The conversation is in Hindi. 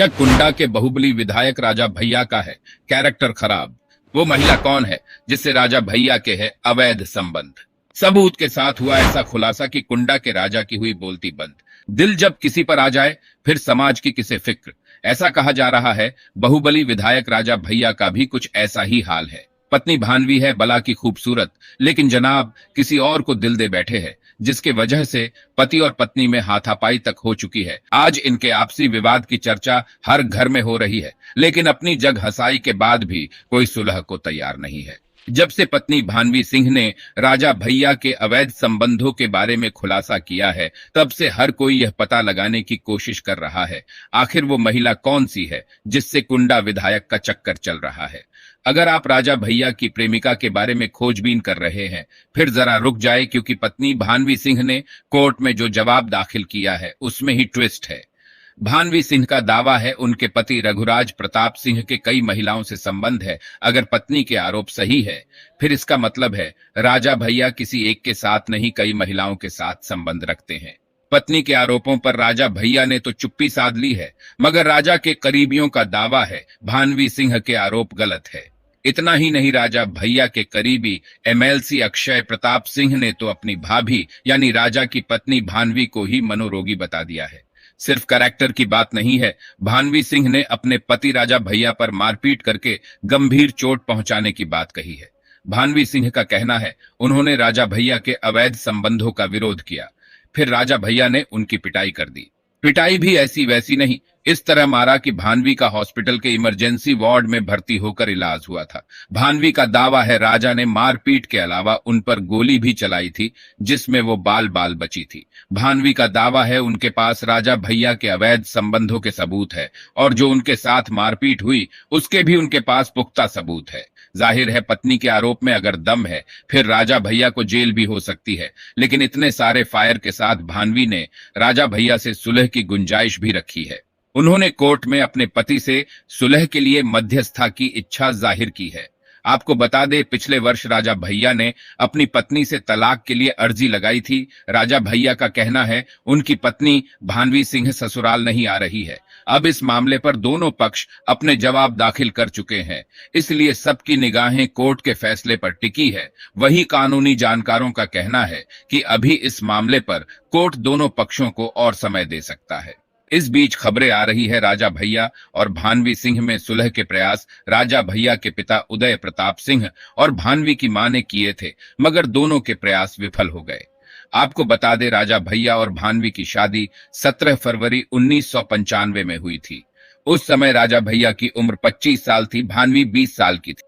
क्या कुंडा के बाहुबली विधायक राजा भैया का है कैरेक्टर खराब? वो महिला कौन है जिससे राजा भैया के है अवैध संबंध? सबूत के साथ हुआ ऐसा खुलासा कि कुंडा के राजा की हुई बोलती बंद। दिल जब किसी पर आ जाए फिर समाज की किसे फिक्र। ऐसा कहा जा रहा है बाहुबली विधायक राजा भैया का भी कुछ ऐसा ही हाल है। पत्नी भानवी है बला की खूबसूरत, लेकिन जनाब किसी और को दिल दे बैठे हैं, जिसके वजह से पति और पत्नी में हाथापाई तक हो चुकी है। आज इनके आपसी विवाद की चर्चा हर घर में हो रही है, लेकिन अपनी जग हंसाई के बाद भी कोई सुलह को तैयार नहीं है। जब से पत्नी भानवी सिंह ने राजा भैया के अवैध संबंधों के बारे में खुलासा किया है, तब से हर कोई यह पता लगाने की कोशिश कर रहा है आखिर वो महिला कौन सी है जिससे कुंडा विधायक का चक्कर चल रहा है। अगर आप राजा भैया की प्रेमिका के बारे में खोजबीन कर रहे हैं, फिर जरा रुक जाए, क्योंकि पत्नी भानवी सिंह ने कोर्ट में जो जवाब दाखिल किया है उसमें ही ट्विस्ट है। भानवी सिंह का दावा है उनके पति रघुराज प्रताप सिंह के कई महिलाओं से संबंध है। अगर पत्नी के आरोप सही है, फिर इसका मतलब है राजा भैया किसी एक के साथ नहीं कई महिलाओं के साथ संबंध रखते हैं। पत्नी के आरोपों पर राजा भैया ने तो चुप्पी साध ली है, मगर राजा के करीबियों का दावा है भानवी सिंह के आरोप गलत है। इतना ही नहीं, राजा भैया के करीबी एमएलसी अक्षय प्रताप सिंह ने तो अपनी भाभी यानी राजा की पत्नी भानवी को ही मनोरोगी बता दिया है। सिर्फ कैरेक्टर की बात नहीं है, भानवी सिंह ने अपने पति राजा भैया पर मारपीट करके गंभीर चोट पहुंचाने की बात कही है। भानवी सिंह का कहना है उन्होंने राजा भैया के अवैध संबंधों का विरोध किया, फिर राजा भैया ने उनकी पिटाई कर दी। पिटाई भी ऐसी वैसी नहीं, इस तरह मारा कि भानवी का हॉस्पिटल के इमरजेंसी वार्ड में भर्ती होकर इलाज हुआ था। भानवी का दावा है राजा ने मारपीट के अलावा उन पर गोली भी चलाई थी, जिसमें वो बाल बाल बची थी। भानवी का दावा है उनके पास राजा भैया के अवैध संबंधों के सबूत है, और जो उनके साथ मारपीट हुई उसके भी उनके पास पुख्ता सबूत है। जाहिर है पत्नी के आरोप में अगर दम है, फिर राजा भैया को जेल भी हो सकती है, लेकिन इतने सारे फायर के साथ भानवी ने राजा भैया से सुलह की गुंजाइश भी रखी है। उन्होंने कोर्ट में अपने पति से सुलह के लिए मध्यस्थता की इच्छा जाहिर की है। आपको बता दें, पिछले वर्ष राजा भैया ने अपनी पत्नी से तलाक के लिए अर्जी लगाई थी। राजा भैया का कहना है उनकी पत्नी भानवी सिंह ससुराल नहीं आ रही है। अब इस मामले पर दोनों पक्ष अपने जवाब दाखिल कर चुके हैं, इसलिए सबकी निगाहें कोर्ट के फैसले पर टिकी है। वही कानूनी जानकारों का कहना है कि अभी इस मामले पर कोर्ट दोनों पक्षों को और समय दे सकता है। इस बीच खबरें आ रही है राजा भैया और भानवी सिंह में सुलह के प्रयास राजा भैया के पिता उदय प्रताप सिंह और भानवी की मां ने किए थे, मगर दोनों के प्रयास विफल हो गए। आपको बता दें, राजा भैया और भानवी की शादी 17 फरवरी 1995 में हुई थी। उस समय राजा भैया की उम्र 25 साल थी, भानवी 20 साल की थी।